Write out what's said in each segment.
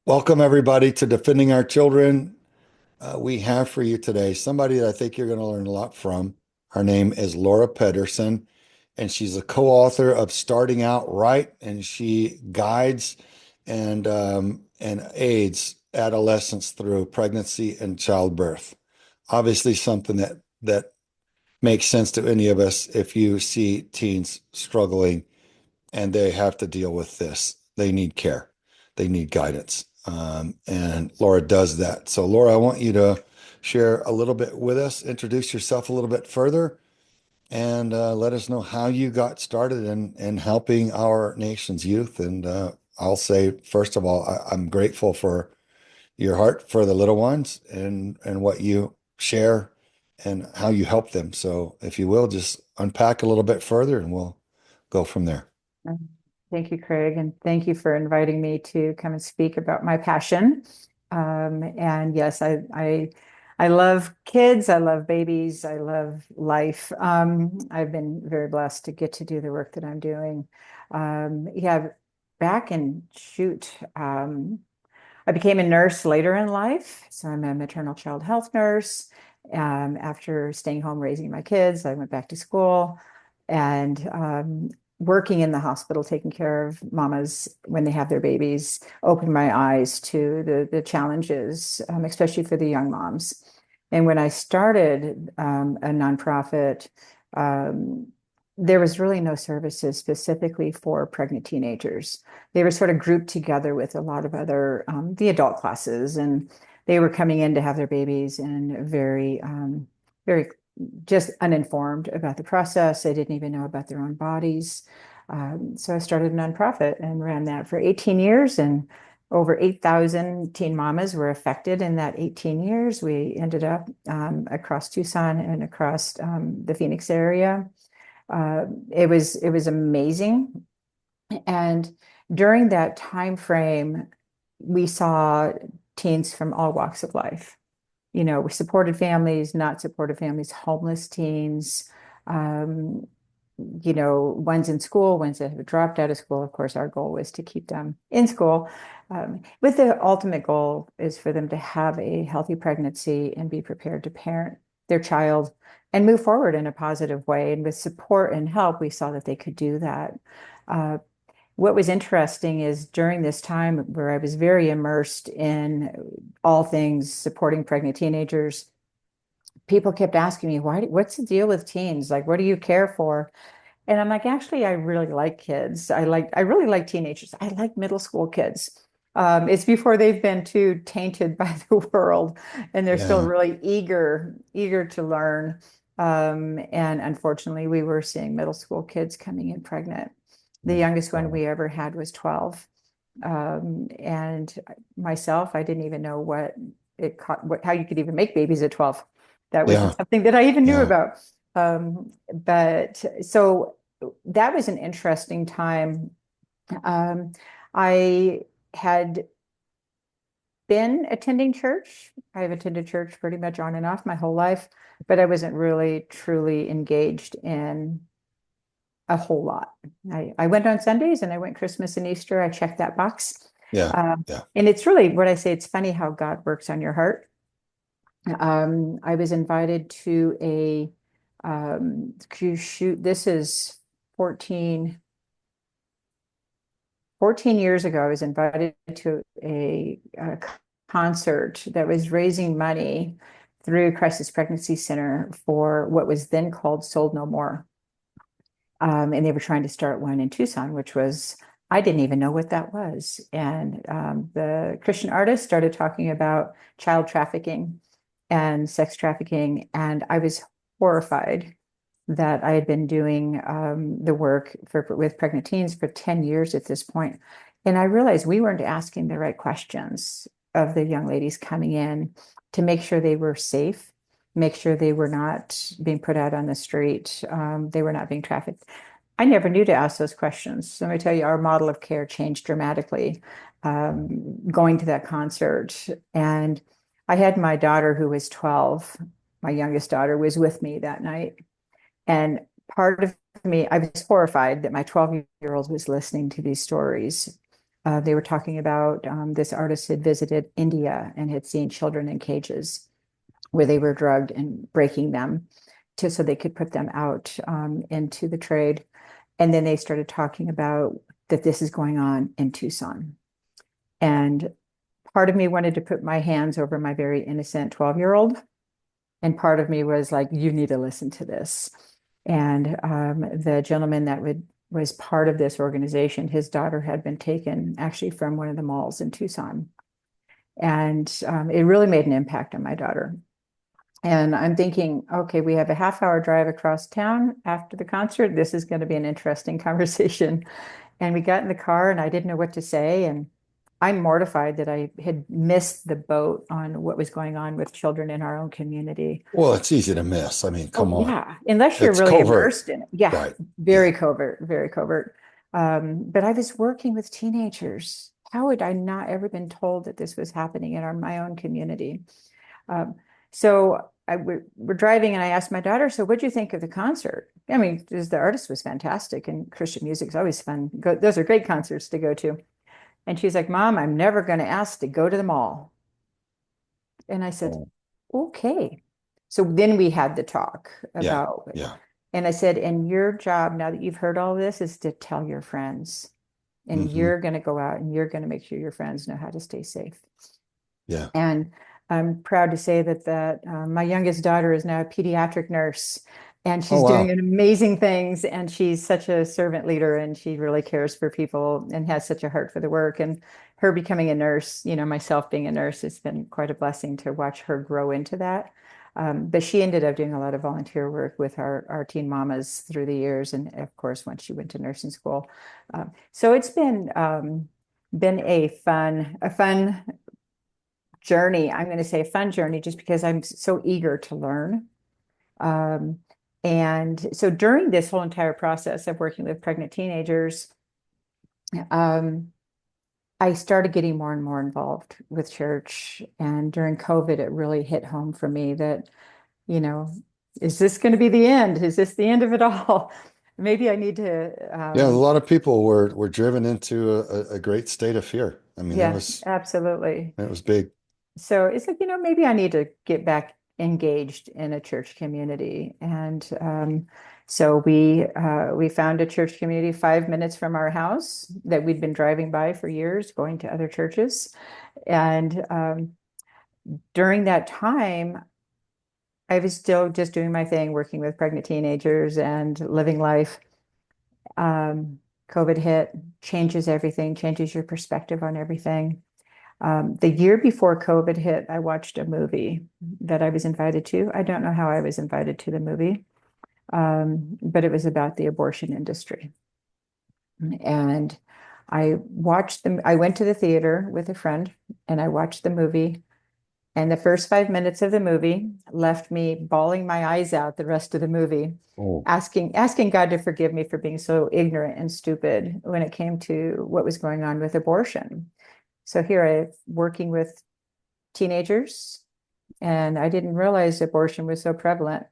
Welcome, everybody, to Defending Our Children. We have for you today somebody that I think you're going to learn a lot from. Her name is Laura Pedersen, and she's a co-author of Starting Out Right, and she guides and aids adolescents through pregnancy and childbirth. Obviously, something that makes sense to any of us if you see teens struggling and they have to deal with this. They need care, they need guidance. And Laura does that. So, Laura, I want you to share a little bit with us, introduce yourself a little bit further, and let us know how you got started in helping our nation's youth. And I'll say, first of all, I'm grateful for your heart for the little ones and what you share and how you help them. So, if you will, just unpack a little bit further and we'll go from there. Thank you, Craig, and thank you for inviting me to come and speak about my passion. And yes, I love kids, I love babies, I love life. I've been very blessed to get to do the work that I'm doing. Yeah, back in shoot, I became a nurse later in life, so I'm a maternal child health nurse. After staying home raising my kids, I went back to school and working in the hospital, taking care of mamas when they have their babies, opened my eyes to the challenges, especially for the young moms. And when I started a nonprofit, um, there was really no services specifically for pregnant teenagers. They were sort of grouped together with a lot of other the adult classes, and they were coming in to have their babies and very just uninformed about the process. They didn't even know about their own bodies. So I started a nonprofit and ran that for 18 years, and over 8,000 teen mamas were affected in that 18 years. We ended up across Tucson and across the Phoenix area. It was amazing. And during that time frame, we saw teens from all walks of life. We supported families, not supported families, homeless teens, um, ones in school, ones that have dropped out of school. Of course, our goal was to keep them in school. With the ultimate goal is for them to have a healthy pregnancy and be prepared to parent their child and move forward in a positive way. And with support and help, we saw that they could do that. Uh, what was interesting is during this time where I was very immersed in all things supporting pregnant teenagers, people kept asking me, what's the deal with teens? Like, what do you care for? And I'm like, actually, I really like kids. I really like teenagers. I like middle school kids. It's before they've been too tainted by the world, and they're still Yeah. really eager to learn. And unfortunately, we were seeing middle school kids coming in pregnant. The youngest one we ever had was 12. And myself, I didn't even know how you could even make babies at 12. That wasn't Yeah. something that I even knew Yeah. about. But so that was an interesting time. I had been attending church. I've attended church pretty much on and off my whole life, but I wasn't really truly engaged in a whole lot. I went on Sundays and I went Christmas and Easter. I checked that box. Yeah. Um, Yeah. and it's really what I say, it's funny how God works on your heart. I was invited to shoot, this is 14 years ago. I was invited to a concert that was raising money through Crisis Pregnancy Center for what was then called Sold No More. And they were trying to start one in Tucson, which was, I didn't even know what that was. And the Christian artist started talking about child trafficking and sex trafficking. And I was horrified that I had been doing the work with pregnant teens for 10 years at this point. And I realized we weren't asking the right questions of the young ladies coming in to make sure they were safe, make sure they were not being put out on the street, they were not being trafficked. I never knew to ask those questions. So let me tell you, our model of care changed dramatically going to that concert. And I had my daughter who was 12, my youngest daughter was with me that night. And part of me, I was horrified that my 12-year-old was listening to these stories They were talking about this artist had visited India and had seen children in cages where they were drugged and breaking them so they could put them out into the trade. And then they started talking about that this is going on in Tucson. And part of me wanted to put my hands over my very innocent 12-year-old. And part of me was like, you need to listen to this. And the gentleman that was part of this organization, his daughter had been taken actually from one of the malls in Tucson. And it really made an impact on my daughter. And I'm thinking, okay, we have a half-hour drive across town after the concert. This is going to be an interesting conversation. And we got in the car and I didn't know what to say. And I'm mortified that I had missed the boat on what was going on with children in our own community. Well, it's easy to miss. I mean, come Oh, on. yeah, unless you're It's really covert. immersed in it. Yeah, Right. Yeah. very covert, very covert. But I was working with teenagers. How had I not ever been told that this was happening in my own community? Um, we're driving and I asked my daughter, so what'd you think of the concert? I mean, the artist was fantastic and Christian music is always fun. Those are great concerts to go to. And she's like, Mom, I'm never going to ask to go to the mall. And I said, Oh, okay. So then we had the talk yeah. about, Yeah. and I said, and your job now that you've heard all this is to tell your friends, and Hmm. you're going to go out and you're going to make sure your friends know how to stay safe. Yeah. And I'm proud to say that my youngest daughter is now a pediatric nurse, and Oh, she's doing wow. an amazing things. And she's such a servant leader, and she really cares for people and has such a heart for the work. And her becoming a nurse, myself being a nurse, it's been quite a blessing to watch her grow into that. But she ended up doing a lot of volunteer work with our teen mamas through the years, and of course, when she went to nursing school. So it's been a fun journey. I'm going to say a fun journey just because I'm so eager to learn. Um, and so during this whole entire process of working with pregnant teenagers, um, I started getting more and more involved with church. And during COVID, it really hit home for me that, you know, is this going to be the end? Is this the end of it all? Maybe I need to, Yeah. A lot of people were driven into a great state of fear. I mean, yeah, absolutely. it was big. So it's like, maybe I need to get back engaged in a church community. And so we found a church community 5 minutes from our house that we'd been driving by for years, going to other churches. And during that time, I was still just doing my thing, working with pregnant teenagers and living life. Um, COVID hit, changes everything, changes your perspective on everything. The year before COVID hit, I watched a movie that I was invited to. I don't know how I was invited to the movie, but it was about the abortion industry. And I went to the theater with a friend and I watched the movie. And the first 5 minutes of the movie left me bawling my eyes out the rest of the movie, Oh, asking God to forgive me for being so ignorant and stupid when it came to what was going on with abortion. So here I'm working with teenagers, and I didn't realize abortion was so prevalent.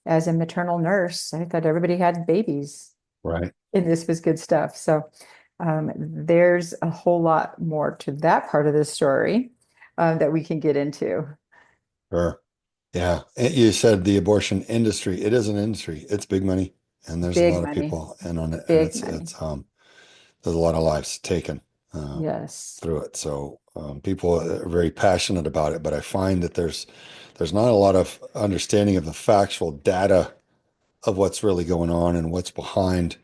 As a maternal nurse, I thought everybody had babies, right. and this was good stuff. So there's a whole lot more to that part of the story that we can get into. Sure. Yeah. You said the abortion industry. It is an industry. It's big money, and there's a Big lot of money, people in on it, and big money. there's a lot of lives taken Yes, through it. So people are very passionate about it, but I find that there's not a lot of understanding of the factual data of what's really going on and what's behind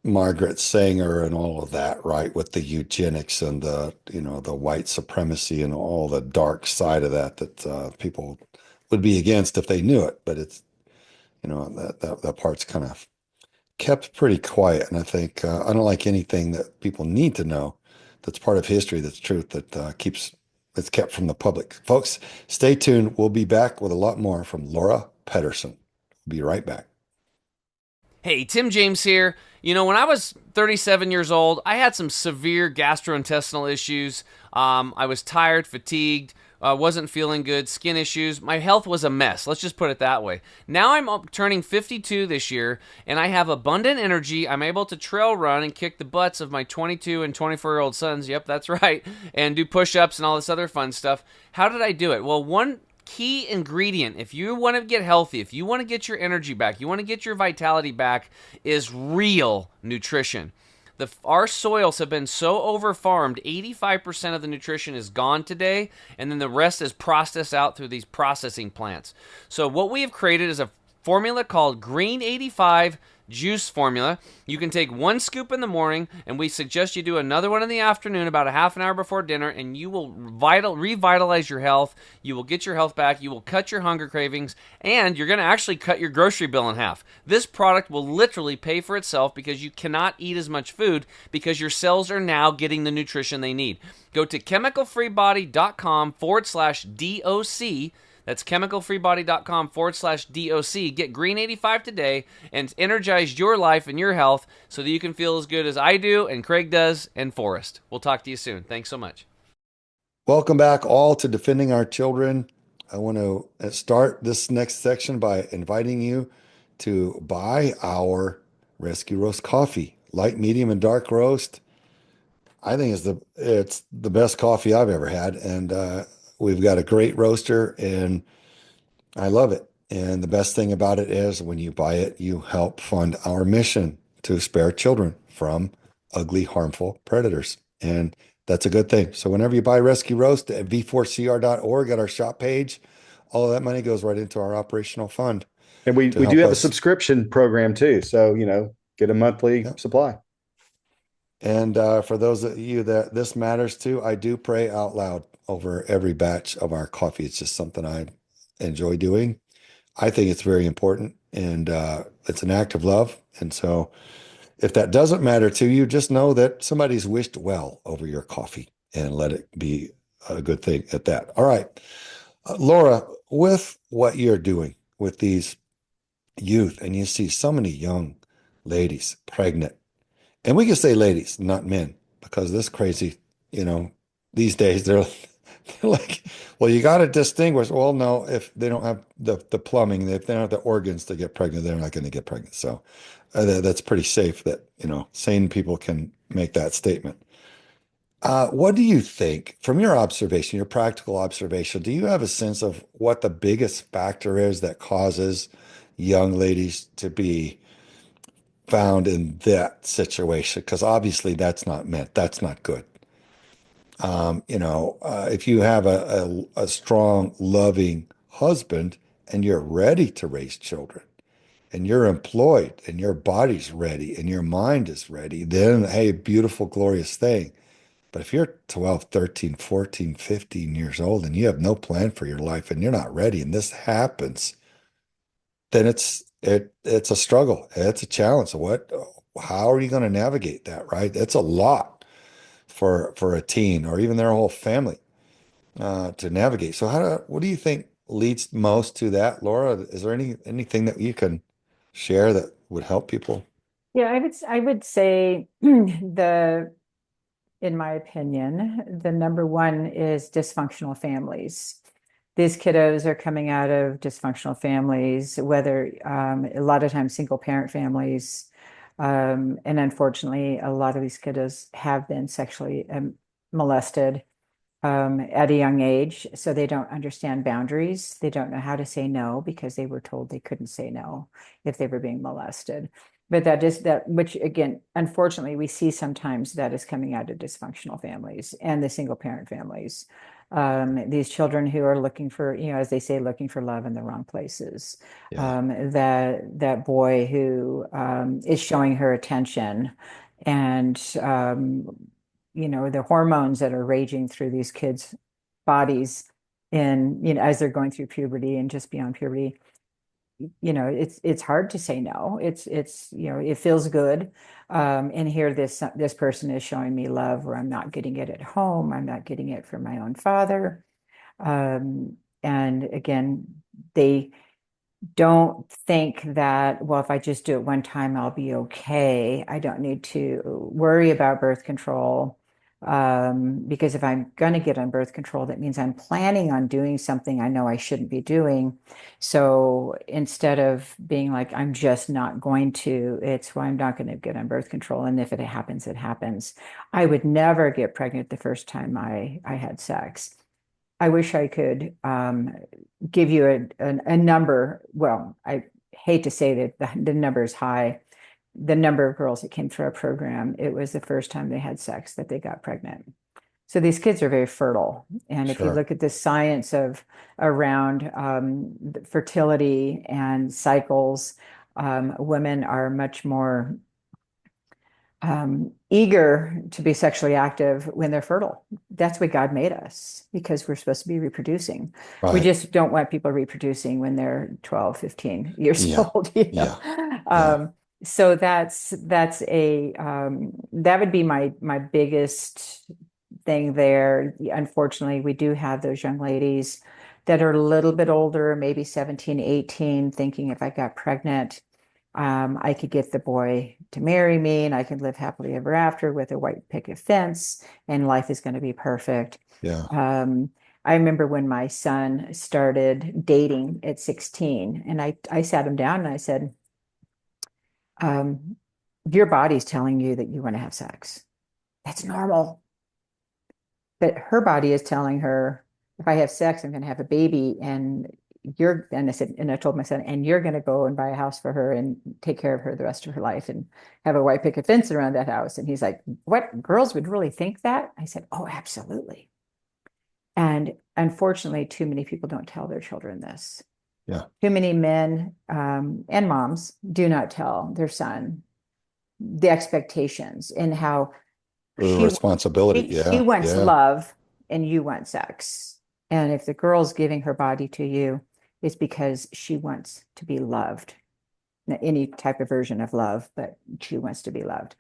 Margaret Sanger and all of that, right? With the eugenics and the white supremacy and all the dark side of that people would be against if they knew it. But it's, that part's kind of kept pretty quiet. And I think I don't like anything that people need to know that's part of history, that's truth, that's kept from the public. Folks, stay tuned. We'll be back with a lot more from Laura Pedersen. Be right back. Hey, Tim James here. When I was 37 years old, I had some severe gastrointestinal issues. I was tired, fatigued, wasn't feeling good, skin issues. My health was a mess. Let's just put it that way. Now I'm turning 52 this year, and I have abundant energy. I'm able to trail run and kick the butts of my 22 and 24-year-old sons. Yep, that's right. And do push-ups and all this other fun stuff. How did I do it? Well, one key ingredient, if you want to get healthy, if you want to get your energy back, you want to get your vitality back, is real nutrition. Our soils have been so over-farmed, 85% of the nutrition is gone today, and then the rest is processed out through these processing plants. So what we have created is a formula called Green 85 juice formula. You can take 1 scoop in the morning, and we suggest you do another one in the afternoon about a half an hour before dinner, and you will revitalize your health. You will get your health back. You will cut your hunger cravings, and you're going to actually cut your grocery bill in half. This product will literally pay for itself because you cannot eat as much food because your cells are now getting the nutrition they need. Go to chemicalfreebody.com/DOC. That's chemicalfreebody.com/DOC. Get Green 85 today and energize your life and your health so that you can feel as good as I do and Craig does and Forrest. We'll talk to you soon. Thanks so much. Welcome back all to Defending Our Children. I want to start this next section by inviting you to buy our Rescue Roast coffee, light, medium, and dark roast. I think it's the best coffee I've ever had, and we've got a great roaster, and I love it. And the best thing about it is when you buy it, you help fund our mission to spare children from ugly, harmful predators. And that's a good thing. So whenever you buy Rescue Roast at v4cr.org at our shop page, all of that money goes right into our operational fund And we to do help have a us. subscription program too. So, get a monthly Yeah. supply. And for those of you that this matters to, I do pray out loud over every batch of our coffee. It's just something I enjoy doing. I think it's very important, and it's an act of love. And so if that doesn't matter to you, just know that somebody's wished well over your coffee, and let it be a good thing at that. All right. Laura, with what you're doing with these youth, and you see so many young ladies pregnant, and we can say ladies, not men, because this crazy, these days they're like, well, you got to distinguish. Well, no, if they don't have the plumbing, if they don't have the organs to get pregnant, they're not going to get pregnant. So that's pretty safe that, sane people can make that statement. What do you think, from your observation, your practical observation, do you have a sense of what the biggest factor is that causes young ladies to be found in that situation? Because obviously that's not meant, that's not good. If you have a strong, loving husband and you're ready to raise children and you're employed and your body's ready and your mind is ready, then, hey, beautiful, glorious thing. But if you're 12, 13, 14, 15 years old and you have no plan for your life and you're not ready and this happens, then it's a struggle. It's a challenge. How are you going to navigate that, right? It's a lot for a teen or even their whole family to navigate. So what do you think leads most to that, Laura? Is there anything that you can share that would help people? Yeah, I would say in my opinion, the number one is dysfunctional families. These kiddos are coming out of dysfunctional families, whether a lot of times single parent families. And unfortunately, a lot of these kiddos have been sexually molested at a young age. So they don't understand boundaries. They don't know how to say no because they were told they couldn't say no if they were being molested. But which again, unfortunately, we see sometimes that is coming out of dysfunctional families and the single parent families. These children who are looking for, as they say, looking for love in the wrong places. Yeah. That boy who is showing her attention, and the hormones that are raging through these kids' bodies as they're going through puberty and just beyond puberty. It's hard to say no. It feels good. And here this person is showing me love where I'm not getting it at home. I'm not getting it from my own father. And again, they don't think that, well, if I just do it one time, I'll be okay. I don't need to worry about birth control. Because if I'm going to get on birth control, that means I'm planning on doing something I know I shouldn't be doing. So instead of being like, I'm just not going to, it's well, I'm not going to get on birth control. And if it happens, it happens. I would never get pregnant the first time I had sex. I wish I could give you a number. Well, I hate to say that the number is high. The number of girls that came through our program, it was the first time they had sex that they got pregnant. So these kids are very fertile. And if you Sure. look at the science of around fertility and cycles, women are much more eager to be sexually active when they're fertile. That's what God made us because we're supposed to be reproducing. We Right. just don't want people reproducing when they're 12, 15 years Yeah. old, you know. Yeah. Yeah. So that's a that would be my biggest thing there. Unfortunately, we do have those young ladies that are a little bit older, maybe 17, 18, thinking if I got pregnant, I could get the boy to marry me and I could live happily ever after with a white picket fence and life is going to be perfect. Yeah. Um, I remember when my son started dating at 16 and I sat him down and I said, um, your body's telling you that you want to have sex. That's normal. But her body is telling her, if I have sex, I'm going to have a baby. And I said, and I told my son, and you're going to go and buy a house for her and take care of her the rest of her life and have a white picket fence around that house. And he's like, what? Girls would really think that? I said, oh, absolutely. And unfortunately, too many people don't tell their children this. Yeah. Too many men and moms do not tell their son the expectations and how The she responsibility. she Yeah. wants Yeah. love and you want sex. And if the girl's giving her body to you, it's because she wants to be loved. Any type of version of love, but she wants to be loved.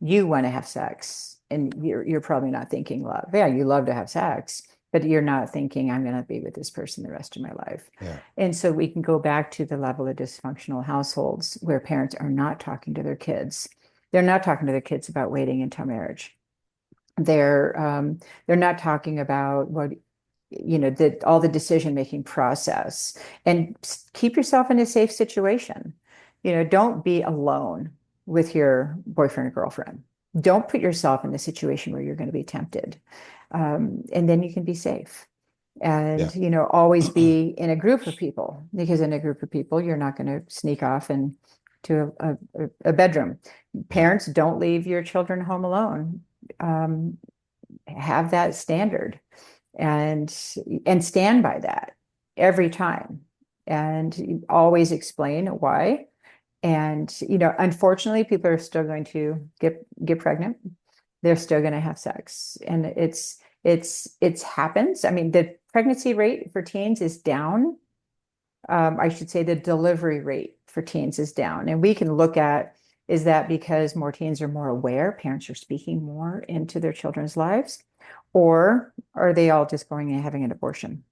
You want to have sex, and you're probably not thinking love. Yeah, you love to have sex, but you're not thinking I'm going to be with this person the rest of my life. Yeah. And so we can go back to the level of dysfunctional households where parents are not talking to their kids. They're not talking to their kids about waiting until marriage. They're not talking about what all the decision making process and keep yourself in a safe situation. Don't be alone with your boyfriend or girlfriend. Don't put yourself in a situation where you're going to be tempted. And then you can be safe. Yeah. And, always be in a group of people because in a group of people, you're not going to sneak off and to a bedroom. Yeah. Parents, don't leave your children home alone. Have that standard and stand by that every time and always explain why. And unfortunately, people are still going to get pregnant. They're still going to have sex, and it's happens. I mean, the pregnancy rate for teens is down. I should say the delivery rate for teens is down, and we can look at, is that because more teens are more aware, parents are speaking more into their children's lives, or are they all just going and having an abortion?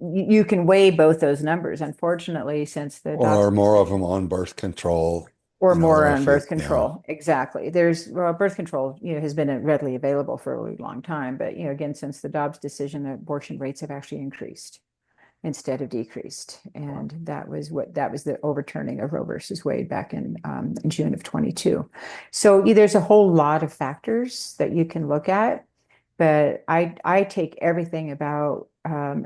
You can weigh both those numbers, unfortunately, since the Or docs more of them on birth control. or more There are a on few. birth Yeah. control. Exactly. Birth control, has been readily available for a really long time, but again, since the Dobbs decision, abortion rates have actually increased instead of decreased. And that was the overturning of Roe versus Wade back in June of 22. So there's a whole lot of factors that you can look at, but I take everything about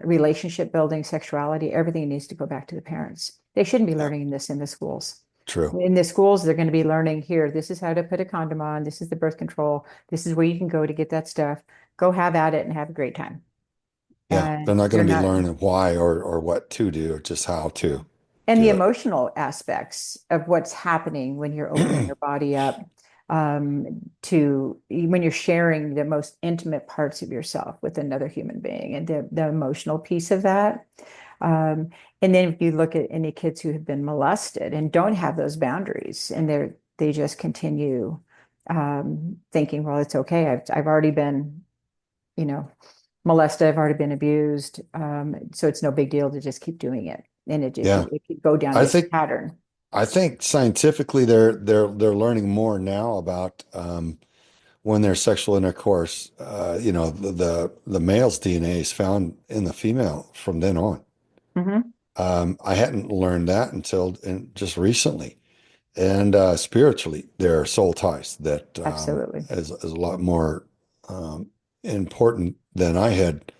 relationship building, sexuality, everything needs to go back to the parents. They shouldn't be Yeah. learning this in the schools. True. In the schools, they're going to be learning here. This is how to put a condom on. This is the birth control. This is where you can go to get that stuff. Go have at it and have a great time. Yeah. They're And not you're going to be not, learning why or what to do, or just how to and the do it. emotional aspects of what's happening when you're opening your body up to when you're sharing the most intimate parts of yourself with another human being and the emotional piece of that. Um, and then if you look at any kids who have been molested and don't have those boundaries and they just continue thinking, well, it's okay. I've already been, molested. I've already been abused. So it's no big deal to just keep doing it. And Yeah. it could go down I this think pattern. I think scientifically they're learning more now about when there's sexual intercourse, the male's DNA is found in the female from then on. Hmm. I hadn't learned that until just recently. And spiritually, there are soul ties that Absolutely. is a lot more important than I had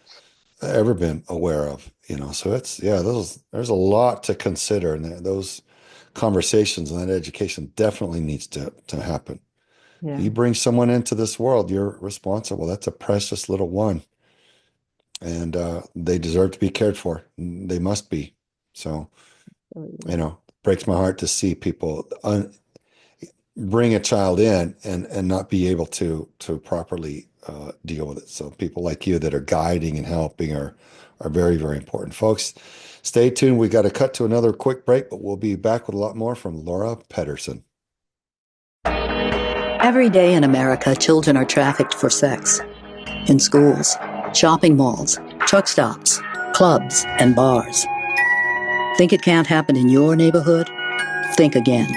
ever been aware of. So there's a lot to consider, and those conversations and that education definitely needs to happen. Yeah. You bring someone into this world, you're responsible. That's a precious little one, and they deserve to be cared for. They must be. So, Absolutely. breaks my heart to see people bring a child in and not be able to properly deal with it. So people like you that are guiding and helping are very, very important. Folks, stay tuned. We got to cut to another quick break, but we'll be back with a lot more from Laura Pedersen. Every day in America, children are trafficked for sex. In schools, shopping malls, truck stops, clubs, and bars. Think it can't happen in your neighborhood? Think again.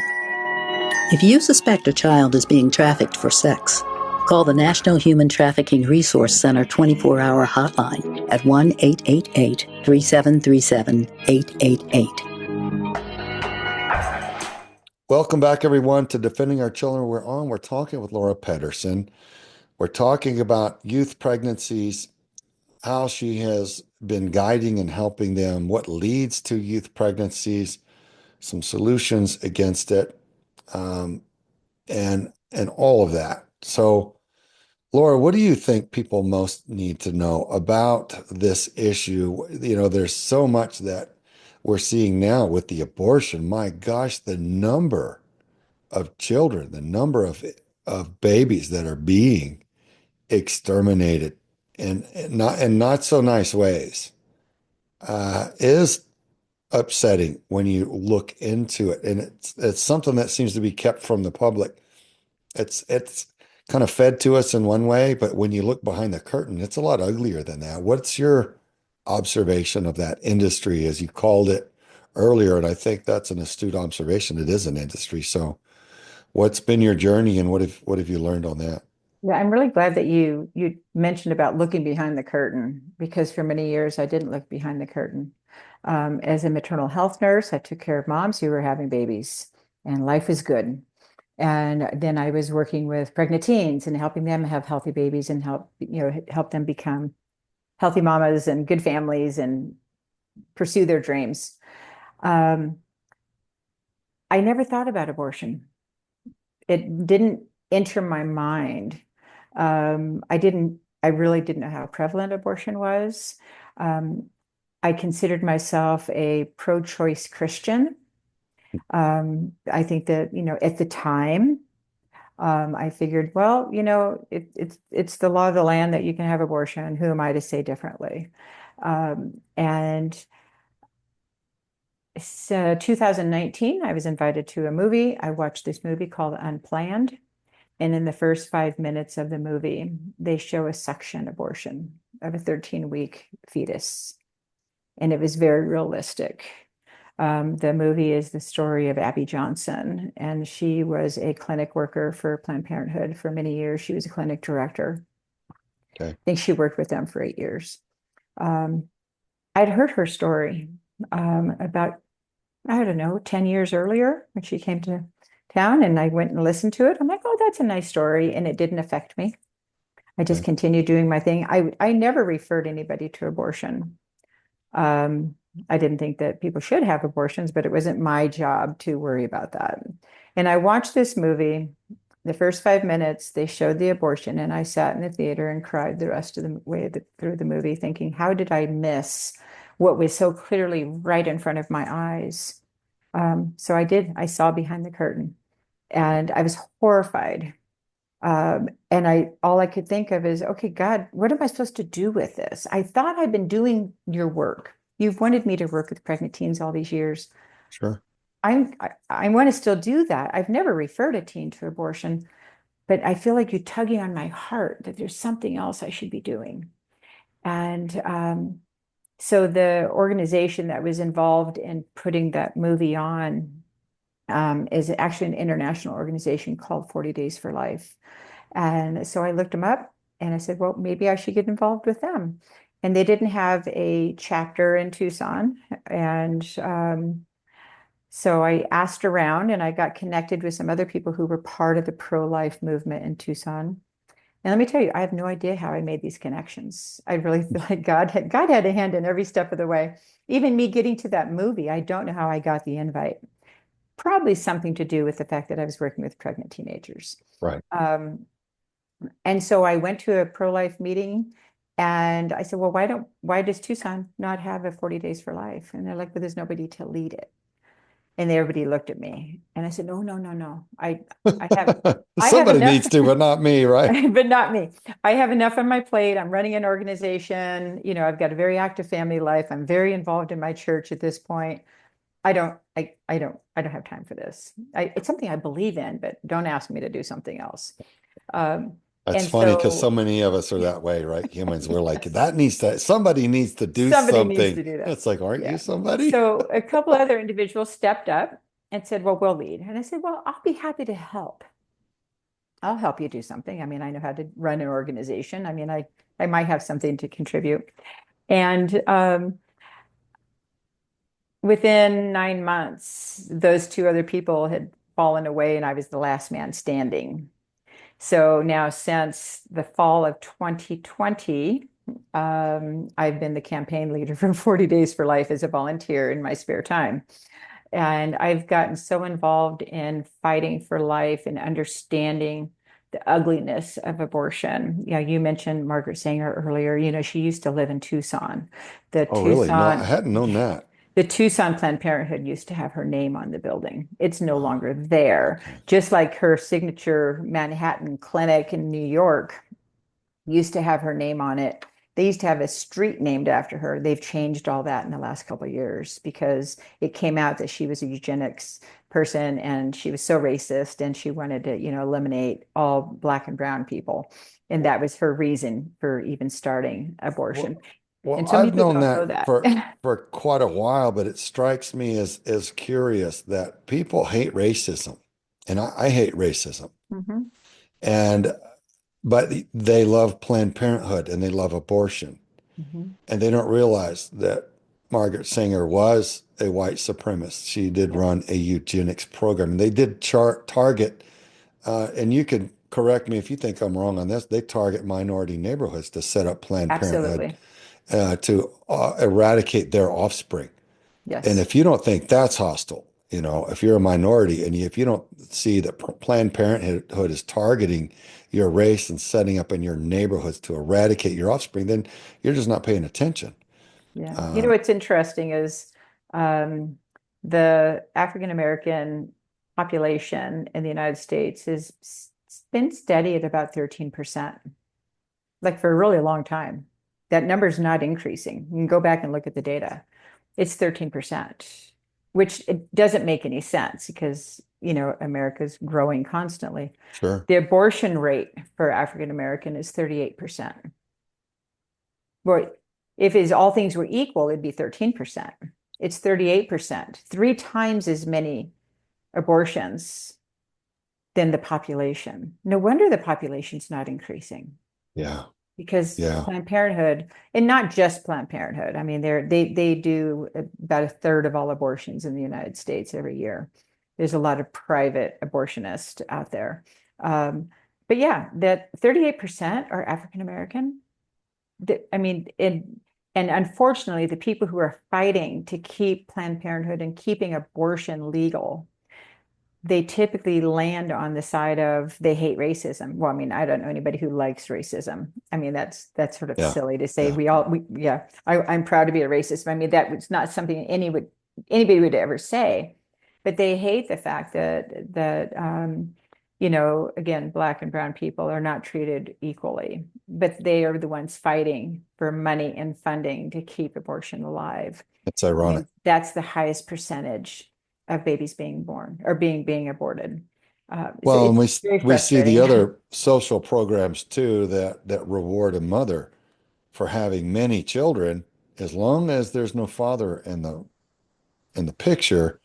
If you suspect a child is being trafficked for sex, call the National Human Trafficking Resource Center 24-hour hotline at 1-888-373-888. Welcome back, everyone, to Defending Our Children. We're talking with Laura Pedersen. We're talking about youth pregnancies, how she has been guiding and helping them, what leads to youth pregnancies, some solutions against it, and all of that. So, Laura, what do you think people most need to know about this issue? There's so much that we're seeing now with the abortion. My gosh, the number of children, the number of babies that are being exterminated in not so nice ways is upsetting when you look into it, and it's something that seems to be kept from the public. It's kind of fed to us in one way, but when you look behind the curtain, it's a lot uglier than that. What's your observation of that industry, as you called it earlier? And I think that's an astute observation. It is an industry. So what's been your journey, and what have you learned on that? Yeah, I'm really glad that you mentioned about looking behind the curtain, because for many years I didn't look behind the curtain. As a maternal health nurse, I took care of moms who were having babies, and life is good. And then I was working with pregnant teens and helping them have healthy babies and help them become healthy mamas and good families and pursue their dreams. I never thought about abortion. It didn't enter my mind. I really didn't know how prevalent abortion was. I considered myself a pro-choice Christian. I think that, at the time, I figured, well, it's the law of the land that you can have abortion. Who am I to say differently? And so 2019, I was invited to a movie. I watched this movie called Unplanned. And in the first 5 minutes of the movie, they show a suction abortion of a 13-week fetus. And it was very realistic. The movie is the story of Abby Johnson, and she was a clinic worker for Planned Parenthood for many years. She was a clinic director. Okay. I think she worked with them for 8 years. I'd heard her story about, I don't know, 10 years earlier when she came to town, and I went and listened to it. I'm like, oh, that's a nice story. And it didn't affect me. I just continued doing my thing. I never referred anybody to abortion. I didn't think that people should have abortions, but it wasn't my job to worry about that. And I watched this movie. The first 5 minutes, they showed the abortion, and I sat in the theater and cried the rest of the way through the movie, thinking, how did I miss what was so clearly right in front of my eyes? So I did. I saw behind the curtain, and I was horrified. And all I could think of is, okay, God, what am I supposed to do with this? I thought I'd been doing your work. You've wanted me to work with pregnant teens all these years. Sure. I want to still do that. I've never referred a teen to abortion, but I feel like you're tugging on my heart that there's something else I should be doing. And so the organization that was involved in putting that movie on is actually an international organization called 40 Days for Life. And so I looked them up and I said, well, maybe I should get involved with them. And they didn't have a chapter in Tucson. And so I asked around and I got connected with some other people who were part of the pro-life movement in Tucson. And let me tell you, I have no idea how I made these connections. I really feel like God had a hand in every step of the way. Even me getting to that movie, I don't know how I got the invite. Probably something to do with the fact that I was working with pregnant teenagers. Right. And so I went to a pro-life meeting and I said, well, why does Tucson not have a 40 Days for Life? And they're like, well, there's nobody to lead it. And everybody looked at me and I said, no, no, no, no. I have Somebody enough, needs to, but not me, right? but not me. I have enough on my plate. I'm running an organization. You know, I've got a very active family life. I'm very involved in my church at this point. I don't have time for this. It's something I believe in, but don't ask me to do something else. Um, That's and funny because so so many of us are that way, right? Humans, we're like, somebody needs to do somebody needs something. to do that. It's like, aren't you Yeah. somebody? So a couple other individuals stepped up and said, well, we'll lead. And I said, well, I'll be happy to help. I'll help you do something. I mean, I know how to run an organization. I mean, I might have something to contribute. And within 9 months, those two other people had fallen away, and I was the last man standing. So now, since the fall of 2020, I've been the campaign leader for 40 Days for Life as a volunteer in my spare time. And I've gotten so involved in fighting for life and understanding the ugliness of abortion. Yeah, you mentioned Margaret Sanger earlier. You know, she used to live in Tucson. The Oh, really? No, I Tucson, hadn't known that. the Tucson Planned Parenthood used to have her name on the building. It's no Oh, longer there. okay. Just like her signature Manhattan clinic in New York used to have her name on it. They used to have a street named after her. They've changed all that in the last couple of years because it came out that she was a eugenics person and she was so racist and she wanted to, eliminate all Black and brown people. And that was her reason for even starting abortion. Well, well, And so many I've people known don't know that that. for quite a while, but it strikes me as curious that people hate racism, and I hate racism, Mhm. and but they love Planned Parenthood and they love abortion, Mhm. and they don't realize that Margaret Sanger was a white supremacist. She did Yep, run a eugenics program. They did target, and you can correct me if you think I'm wrong on this. They target minority neighborhoods to set up Planned Parenthood absolutely. to eradicate their offspring. And Yes. if you don't think that's hostile, if you're a minority and if you don't see that Planned Parenthood is targeting your race and setting up in your neighborhoods to eradicate your offspring, then you're just not paying attention. Yeah. You know, Um, what's interesting is um, the African American population in the United States has been steady at about 13%, like for a really long time. That number is not increasing. You can go back and look at the data. It's 13%, which it doesn't make any sense because, America's growing constantly. sure. The abortion rate for African American is 38%. Well, if all things were equal, it'd be 13%. It's 38%, 3 times as many abortions than the population. No wonder the population's not increasing Yeah. because Yeah. Planned Parenthood, and not just Planned Parenthood. I mean, they do about a third of all abortions in the United States every year. There's a lot of private abortionists out there. But yeah, that 38% are African American. I mean, and unfortunately, the people who are fighting to keep Planned Parenthood and keeping abortion legal, they typically land on the side of they hate racism. Well, I mean, I don't know anybody who likes racism. I mean, that's sort of Yeah. silly to say. Yeah. Yeah, I'm proud to be a racist. I mean, that was not something anybody would ever say, but they hate the fact that again, Black and brown people are not treated equally, but they are the ones fighting for money and funding to keep abortion alive. It's ironic. And that's the highest percentage of babies being born or being aborted. So Well, and it's we very we see the frustrating. other social programs too that reward a mother for having many children as long as there's no father in the picture.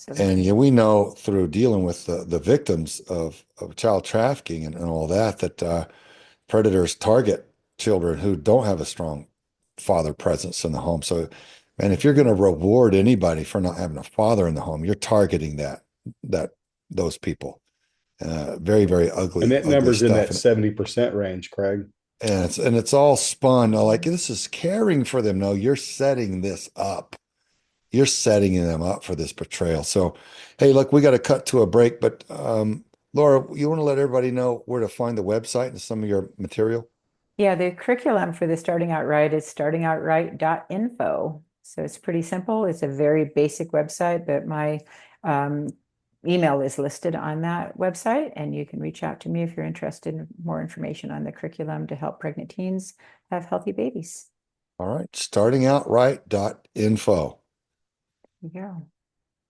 And yeah, we know through dealing with the victims of child trafficking and all that, that predators target children who don't have a strong father presence in the home. So, man, if you're going to reward anybody for not having a father in the home, you're targeting that those people. Very, very And ugly, that ugly number's in stuff. that 70% range, Craig. And it's all spun like this is caring for them. No, you're setting this up. You're setting them up for this betrayal. So, hey, look, we got to cut to a break, but Laura, you want to let everybody know where to find the website and some of your material? Yeah, the curriculum for the Starting Out Right is startingoutright.info. So it's pretty simple. It's a very basic website, but my email is listed on that website, and you can reach out to me if you're interested in more information on the curriculum to help pregnant teens have healthy babies. All right, startingoutright.info. Yeah.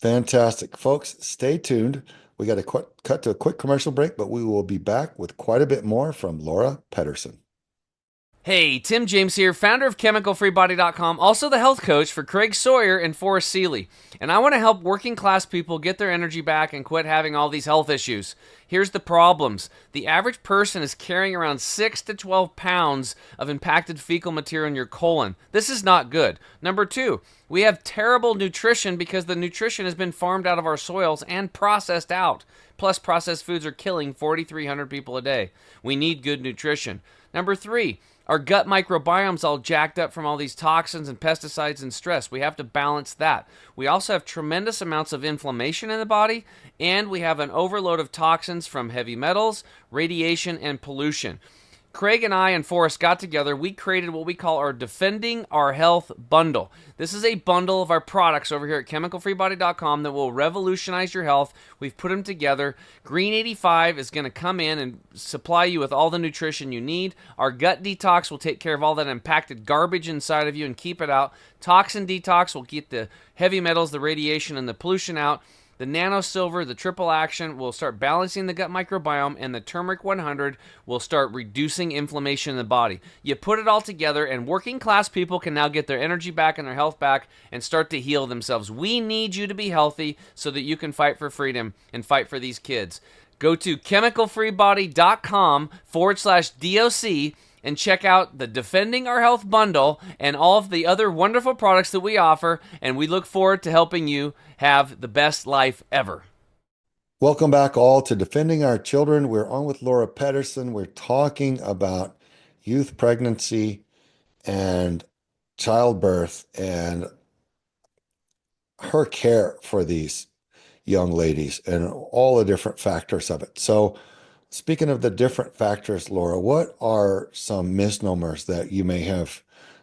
Fantastic. Folks, stay tuned. We got to cut to a quick commercial break, but we will be back with quite a bit more from Laura Pedersen. Hey, Tim James here, founder of ChemicalFreeBody.com, also the health coach for Craig Sawyer and Forrest Seeley. And I want to help working class people get their energy back and quit having all these health issues. Here's the problems. The average person is carrying around 6 to 12 pounds of impacted fecal material in your colon. This is not good. Number 2, we have terrible nutrition because the nutrition has been farmed out of our soils and processed out. Plus, processed foods are killing 4,300 people a day. We need good nutrition. Number 3, our gut microbiome's all jacked up from all these toxins and pesticides and stress. We have to balance that. We also have tremendous amounts of inflammation in the body, and we have an overload of toxins from heavy metals, radiation, and pollution. Craig and I and Forrest got together. We created what we call our Defending Our Health bundle. This is a bundle of our products over here at ChemicalFreeBody.com that will revolutionize your health. We've put them together. Green 85 is going to come in and supply you with all the nutrition you need. Our Gut Detox will take care of all that impacted garbage inside of you and keep it out. Toxin Detox will get the heavy metals, the radiation, and the pollution out. The Nano Silver, the Triple Action, will start balancing the gut microbiome, and the Turmeric 100 will start reducing inflammation in the body. You put it all together, and working class people can now get their energy back and their health back and start to heal themselves. We need you to be healthy so that you can fight for freedom and fight for these kids. Go to chemicalfreebody.com/DOC and check out the Defending Our Health bundle and all of the other wonderful products that we offer, and we look forward to helping you have the best life ever. Welcome back all to Defending Our Children. We're on with Laura Pedersen. We're talking about youth pregnancy and childbirth and her care for these young ladies and all the different factors of it. So, speaking of the different factors, Laura, what are some misnomers that you may have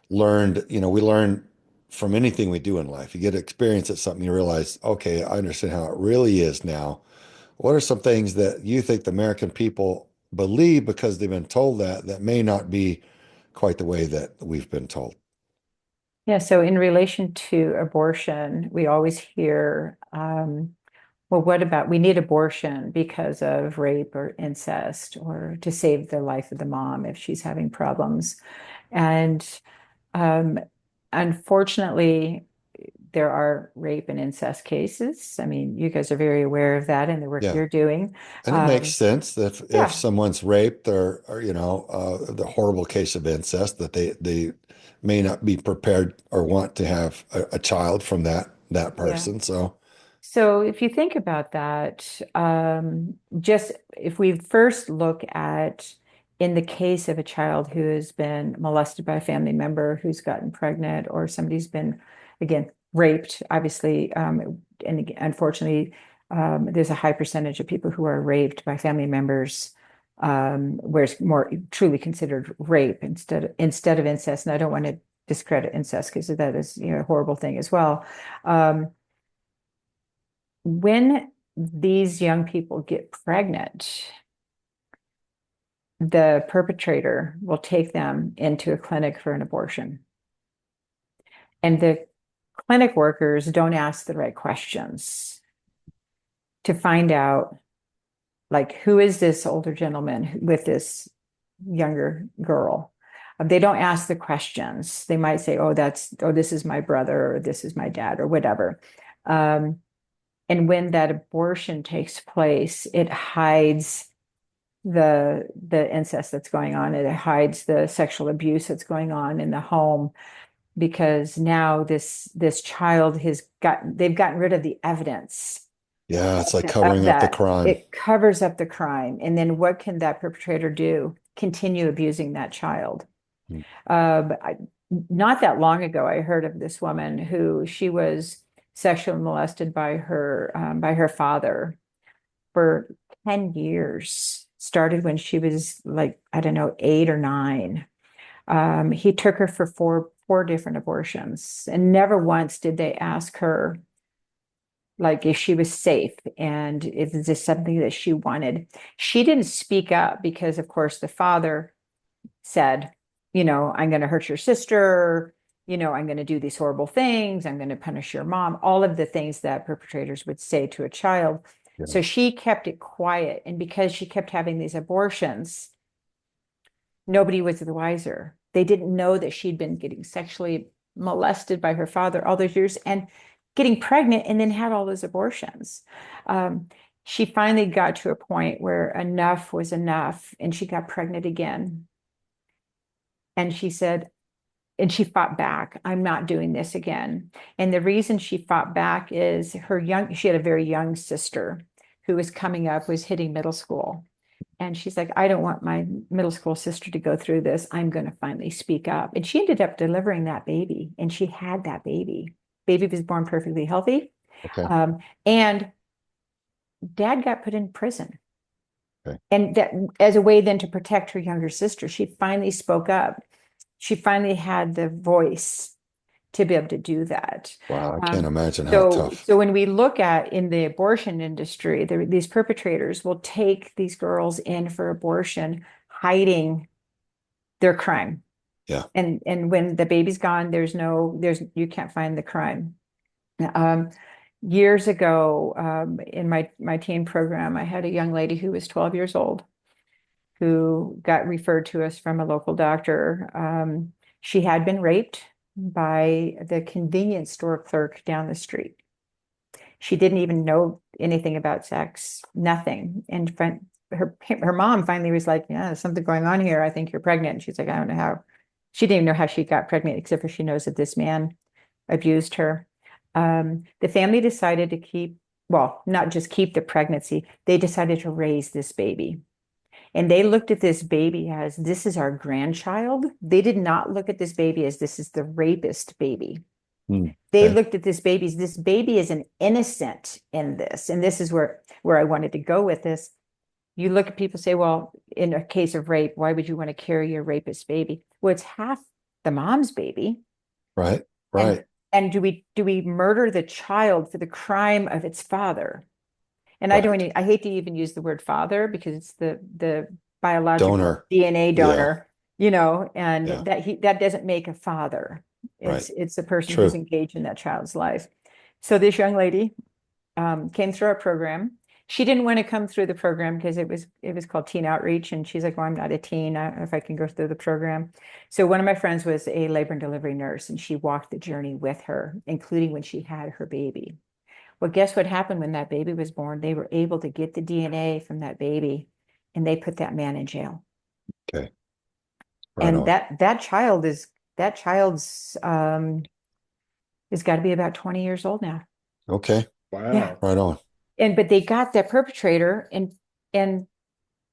learned? You know, we learn from anything we do in life. You get experience at something, you realize, okay, I understand how it really is now. What are some things that you think the American people believe because they've been told that may not be quite the way that we've been told? Yeah, so in relation to abortion, we always hear, well, what about we need abortion because of rape or incest or to save the life of the mom if she's having problems. And unfortunately, there are rape and incest cases. I mean, you guys are very aware of that in the work Yeah. you're doing. And it makes sense that yeah. if someone's raped or you know, the horrible case of incest, that they may not be prepared or want to have a child from that person. Yeah. So if you think about that, just if we first look at in the case of a child who has been molested by a family member who's gotten pregnant, or somebody's been, again, raped, obviously, and unfortunately, there's a high percentage of people who are raped by family members, where it's more truly considered rape instead of incest. And I don't want to discredit incest because that is, you know, a horrible thing as well. When these young people get pregnant, the perpetrator will take them into a clinic for an abortion. And the clinic workers don't ask the right questions to find out, like, who is this older gentleman with this younger girl? They don't ask the questions. They might say, this is my brother, or this is my dad, or whatever. And when that abortion takes place, it hides the incest that's going on. It hides the sexual abuse that's going on in the home, because now this child they've gotten rid of the evidence Yeah, it's like of covering up the that. crime. It covers up the crime. And then what can that perpetrator do? Continue abusing that child. Hmm. Not that long ago, I heard of this woman who she was sexually molested by her father for 10 years. Started when she was like, I don't know, 8 or 9. He took her for four different abortions, and never once did they ask her like if she was safe and if this something that she wanted. She didn't speak up because, of course, the father said, I'm going to hurt your sister. I'm going to do these horrible things. I'm going to punish your mom. All of the things that perpetrators would say to a child. Yeah. So she kept it quiet. And because she kept having these abortions, nobody was the wiser. They didn't know that she'd been getting sexually molested by her father all those years and getting pregnant and then had all those abortions. She finally got to a point where enough was enough, and she got pregnant again. And she said, and she fought back. I'm not doing this again. And the reason she fought back is she had a very young sister who was coming up, was hitting middle school. And she's like, I don't want my middle school sister to go through this. I'm going to finally speak up. And she ended up delivering that baby, and she had that baby. Baby was born perfectly healthy. Okay. And dad got put in prison. Okay. And that as a way then to protect her younger sister, she finally spoke up. She finally had the voice to be able to do that. Wow, I can't imagine how tough. So when we look at in the abortion industry, these perpetrators will take these girls in for abortion, hiding their crime. Yeah. And when the baby's gone, you can't find the crime. Years ago, in my teen program, I had a young lady who was 12 years old who got referred to us from a local doctor. She had been raped by the convenience store clerk down the street. She didn't even know anything about sex, nothing. And her mom finally was like, yeah, there's something going on here. I think you're pregnant. And she's like, I don't know how. She didn't even know how she got pregnant, except for she knows that this man abused her. The family decided to not just keep the pregnancy, they decided to raise this baby. And they looked at this baby as this is our grandchild. They did not look at this baby as this is the rapist baby. They looked at this baby is an innocent in this. And this is where I wanted to go with this. You look at people say, well, in a case of rape, why would you want to carry a rapist baby? Well, it's half the mom's baby. Right. And do we murder the child for the crime of its father? And Right. I hate to even use the word father because it's the biological Donor. DNA donor, and Yeah. that doesn't make a father. Right. It's the person True. who's engaged in that child's life. So this young lady came through our program. She didn't want to come through the program because it was called Teen Outreach, and she's like, well, I'm not a teen. I don't know if I can go through the program. So one of my friends was a labor and delivery nurse, and she walked the journey with her, including when she had her baby. Well, guess what happened when that baby was born? They were able to get the DNA from that baby, and they put that man in jail. Okay. Right And on. that child's has got to be about 20 years old now. Okay. Wow. Yeah. Right on. But they got that perpetrator, and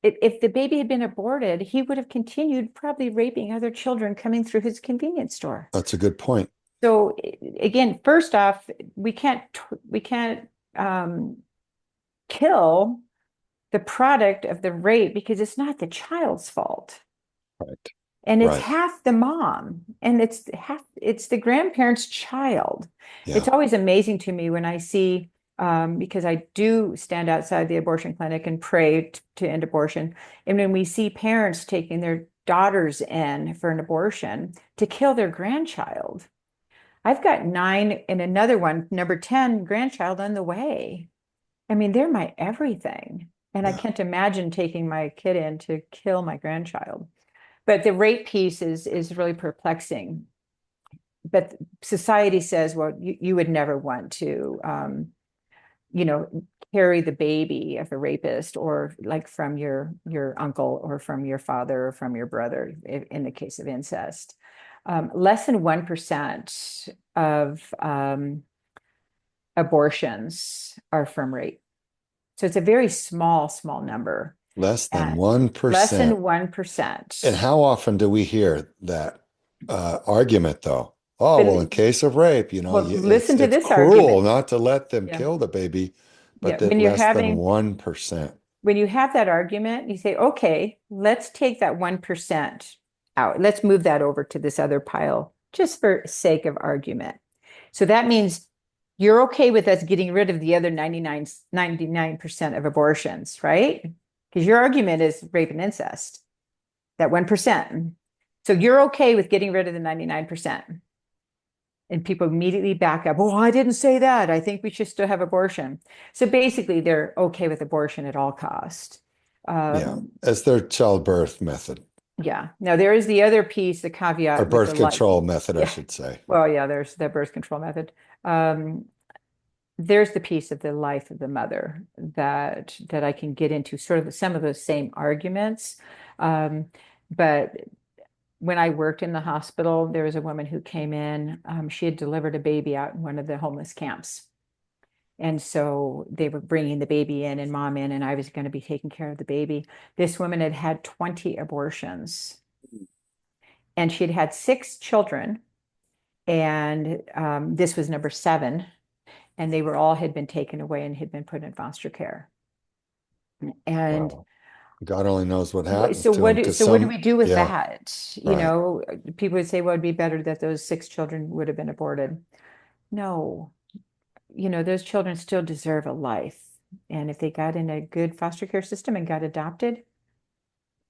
if the baby had been aborted, he would have continued probably raping other children coming through his convenience store. That's a good point. So again, first off, we can't kill the product of the rape because it's not the child's fault. Right. And it's Right. half the mom, and it's the grandparent's child. Yeah. It's always amazing to me when I see, because I do stand outside the abortion clinic and pray to end abortion. And when we see parents taking their daughters in for an abortion to kill their grandchild, I've got 9 and another one, number 10 grandchild on the way. I mean, they're my everything. And I Yeah. can't imagine taking my kid in to kill my grandchild. But the rape piece is really perplexing. But society says, well, you would never want to carry the baby of a rapist, or like from your uncle or from your father or from your brother in the case of incest. Less than 1% of abortions are from rape. So it's a very small, small number. Less than And less than 1%. 1%. And how often do we hear that argument, though? Oh, But well, in case of rape, well, it's listen to this cruel argument. not to let them Yeah. kill the baby, but Yeah. that less than 1%. When you have that argument, you say, okay, let's take that 1% out. Let's move that over to this other pile, just for sake of argument. So that means you're okay with us getting rid of the other 99% of abortions, right? Because your argument is rape and incest, that 1%. So you're okay with getting rid of the 99%. And people immediately back up. Oh, I didn't say that. I think we should still have abortion. So basically, they're okay with abortion at all cost. Yeah, as their childbirth method Yeah. Now there is the other piece, the or caveat with birth the life. control method, I Yeah. should say. Well, yeah, there's the birth control method. There's the piece of the life of the mother that I can get into, sort of some of those same arguments. But when I worked in the hospital, there was a woman who came in. She had delivered a baby out in one of the homeless camps. And so they were bringing the baby in and mom in, and I was going to be taking care of the baby. This woman had had 20 abortions, and she'd had 6 children. And this was number 7. And they were all had been taken away and had been put in foster care. And Wow. God only knows what happens so to what them do, because so what do we do with yeah, that? right. People would say, well, it'd be better that those 6 children would have been aborted. No, those children still deserve a life. And if they got in a good foster care system and got adopted,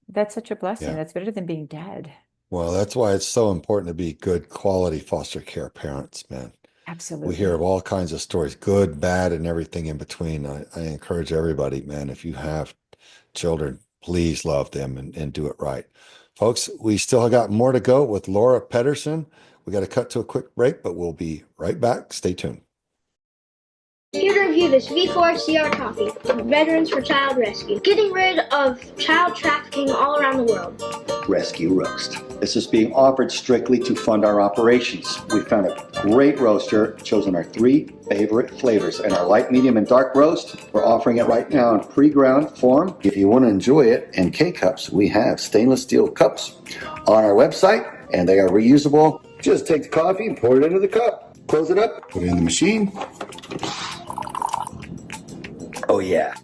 that's such a blessing. Yeah. That's better than being dead. Well, that's why it's so important to be good quality foster care parents, man. We hear Absolutely. of all kinds of stories, good, bad, and everything in between. I encourage everybody, man, if you have children, please love them and do it right. Folks, we still got more to go with Laura Pedersen. We got to cut to a quick break, but we'll be right back. Stay tuned. Here to review this V4CR coffee, Veterans for Child Rescue, getting rid of child trafficking all around the world. Rescue Roast. This is being offered strictly to fund our operations. We found a great roaster, chosen our 3 favorite flavors. And our light, medium, and dark roast, we're offering it right now in pre-ground form. If you want to enjoy it in K-Cups, we have stainless steel cups on our website, and they are reusable. Just take the coffee and pour it into the cup. Close it up, put it in the machine. Oh yeah.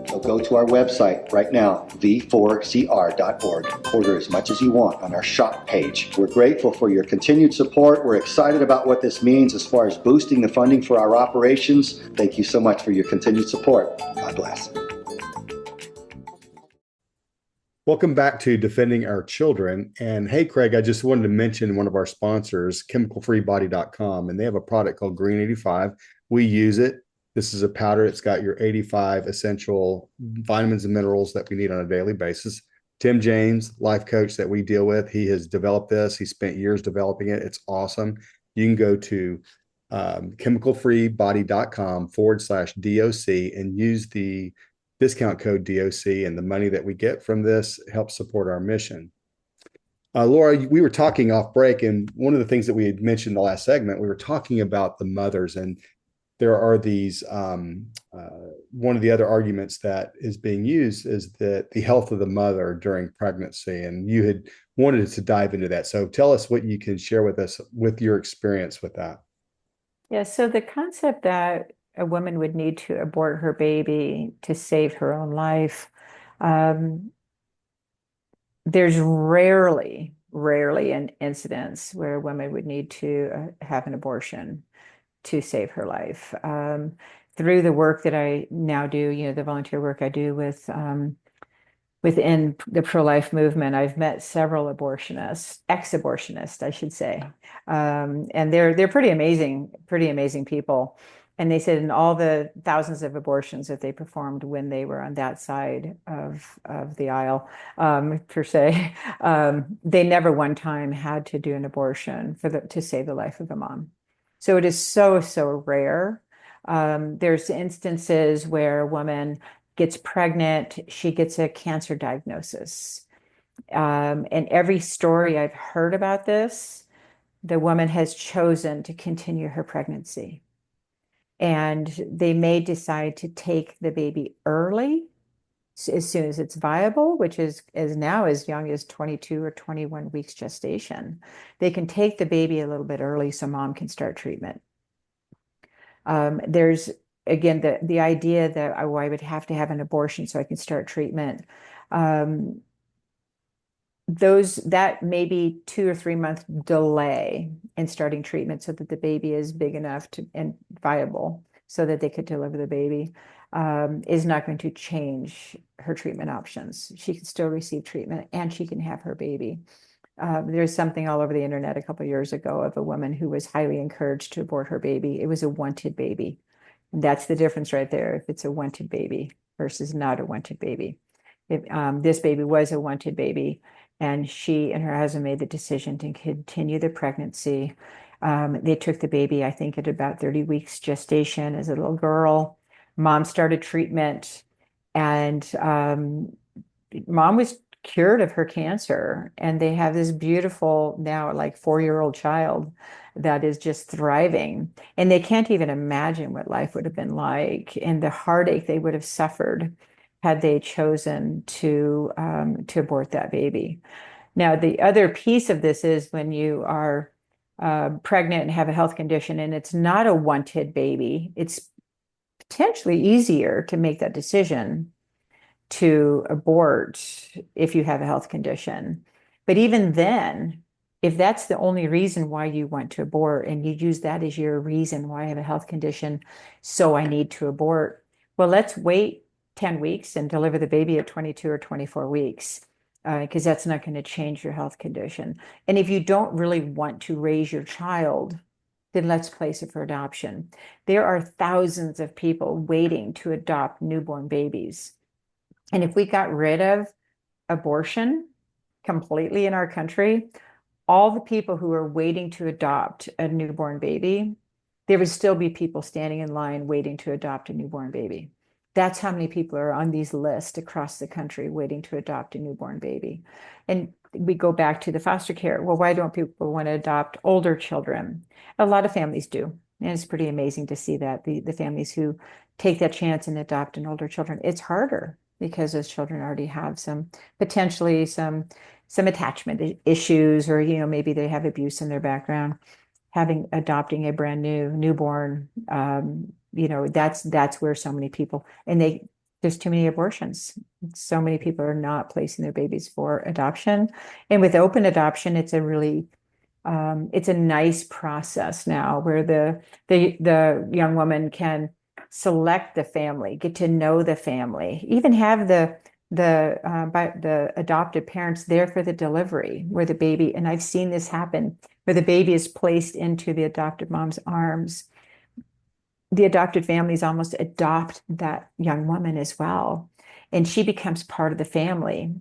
So go to our website right now, v4cr.org. Order as much as you want on our shop page. We're grateful for your continued support. We're excited about what this means as far as boosting the funding for our operations. Thank you so much for your continued support. God bless. Welcome back to Defending Our Children. And hey, Craig, I just wanted to mention one of our sponsors, chemicalfreebody.com, and they have a product called Green 85. We use it. This is a powder. It's got your 85 essential vitamins and minerals that we need on a daily basis. Tim James, life coach that we deal with, he has developed this. He spent years developing it. It's awesome. You can go to chemicalfreebody.com/DOC and use the discount code DOC, and the money that we get from this helps support our mission. Laura, we were talking off break, and one of the things that we had mentioned in the last segment, we were talking about the mothers, and there are these, one of the other arguments that is being used is that the health of the mother during pregnancy, and you had wanted to dive into that. So tell us what you can share with us with your experience with that. Yeah, so the concept that a woman would need to abort her baby to save her own life, there's rarely an incidence where a woman would need to have an abortion to save her life. Through the work that I now do, the volunteer work I do within the pro-life movement, I've met several abortionists, ex-abortionists, I should say, and they're pretty amazing people. And they said in all the thousands of abortions that they performed when they were on that side of the aisle, per se, they never one time had to do an abortion to save the life of a mom. So it is so rare. There's instances where a woman gets pregnant, she gets a cancer diagnosis. And every story I've heard about this, the woman has chosen to continue her pregnancy. And they may decide to take the baby early as soon as it's viable, which is now as young as 22 or 21 weeks gestation. They can take the baby a little bit early so mom can start treatment. There's again the idea that I would have to have an abortion so I can start treatment. That may be 2 or 3 month delay in starting treatment so that the baby is big enough and viable so that they could deliver the baby, is not going to change her treatment options. She can still receive treatment and she can have her baby. There's something all over the internet a couple of years ago of a woman who was highly encouraged to abort her baby. It was a wanted baby. And that's the difference right there. If it's a wanted baby versus not a wanted baby. If this baby was a wanted baby, and she and her husband made the decision to continue the pregnancy. They took the baby, I think, at about 30 weeks gestation as a little girl. Mom started treatment, and mom was cured of her cancer. And they have this beautiful, now like 4-year-old child that is just thriving. And they can't even imagine what life would have been like and the heartache they would have suffered had they chosen to abort that baby. Now, the other piece of this is when you are pregnant and have a health condition and it's not a wanted baby, it's potentially easier to make that decision to abort if you have a health condition. But even then, if that's the only reason why you want to abort and you use that as your reason why I have a health condition, so I need to abort, well, let's wait 10 weeks and deliver the baby at 22 or 24 weeks, because that's not going to change your health condition. And if you don't really want to raise your child, then let's place it for adoption. There are thousands of people waiting to adopt newborn babies. And if we got rid of abortion completely in our country, all the people who are waiting to adopt a newborn baby, there would still be people standing in line waiting to adopt a newborn baby. That's how many people are on these lists across the country waiting to adopt a newborn baby. And we go back to the foster care. Well, why don't people want to adopt older children? A lot of families do. And it's pretty amazing to see that the families who take that chance and adopt an older children, it's harder because those children already have potentially some attachment issues, or, maybe they have abuse in their background. Adopting a brand new newborn, that's where so many people, and there's too many abortions. So many people are not placing their babies for adoption. And with open adoption, it's a really, it's a nice process now where the young woman can select the family, get to know the family, even have the adopted parents there for the delivery, where the baby, and I've seen this happen, where the baby is placed into the adopted mom's arms. The adopted families almost adopt that young woman as well, and she becomes part of the family.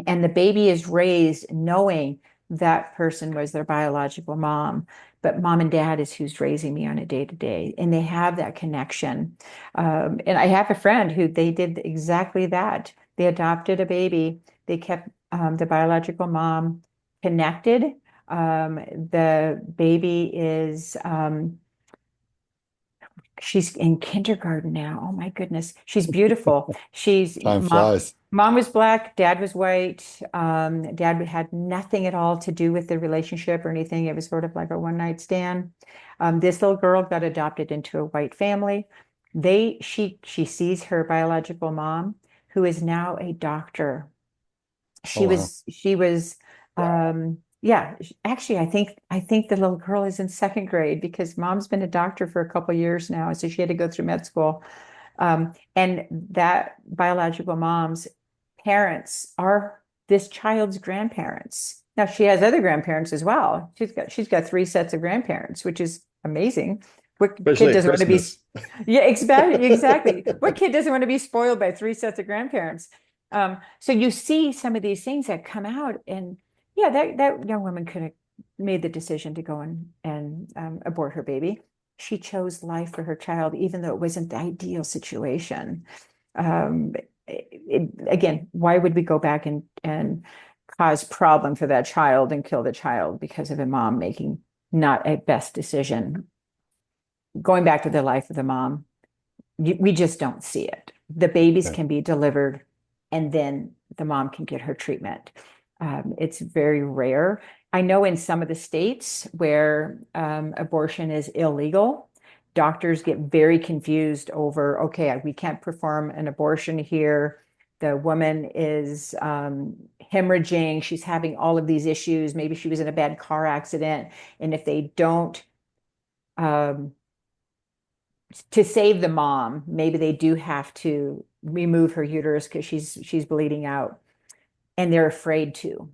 And the baby is raised knowing that person was their biological mom, but mom and dad is who's raising me on a day-to-day, and they have that connection. And I have a friend who they did exactly that. They adopted a baby. They kept the biological mom connected. The baby is, she's in kindergarten now. Oh my goodness. She's beautiful. Time flies. Mom was Black, dad was white. Dad had nothing at all to do with the relationship or anything. It was sort of like a one-night stand. This little girl got adopted into a white family. She sees her biological mom, who is now a doctor. She was actually, I think the little girl is in second grade because mom's been a doctor for a couple of years now, so she had to go through med school. And that biological mom's parents are this child's grandparents. Now she has other grandparents as well. She's got 3 sets of grandparents, which is amazing. What kid doesn't want to be? Yeah, exactly. What kid doesn't want to be spoiled by 3 sets of grandparents? So you see some of these things that come out, and yeah, that young woman could have made the decision to go and abort her baby. she chose life for her child, even though it wasn't the ideal situation. Again, why would we go back and cause problem for that child and kill the child because of a mom making not a best decision? Going back to the life of the mom, we just don't see it. The babies can be delivered and then the mom can get her treatment. It's very rare. I know in some of the states where abortion is illegal, doctors get very confused over, okay, we can't perform an abortion here. The woman is hemorrhaging. She's having all of these issues. Maybe she was in a bad car accident. And if they don't, to save the mom, maybe they do have to remove her uterus because she's bleeding out. And they're afraid to.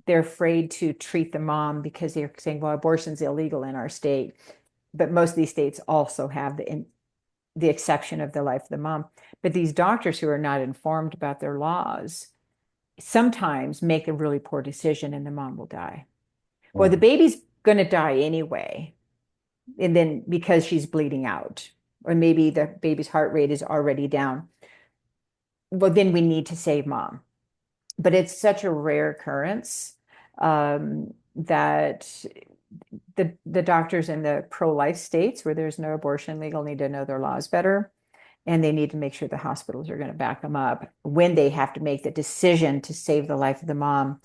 They're afraid to treat the mom because they're saying, well, abortion's illegal in our state. But most of these states also have the exception of the life of the mom. But these doctors who are not informed about their laws sometimes make a really poor decision and the mom will die. Well, the baby's going to die anyway. And then because she's bleeding out, or maybe the baby's heart rate is already down. Well, then we need to save mom. But it's such a rare occurrence that the doctors in the pro-life states where there's no abortion legal need to know their laws better. And they need to make sure the hospitals are going to back them up when they have to make the decision to save the life of the mom.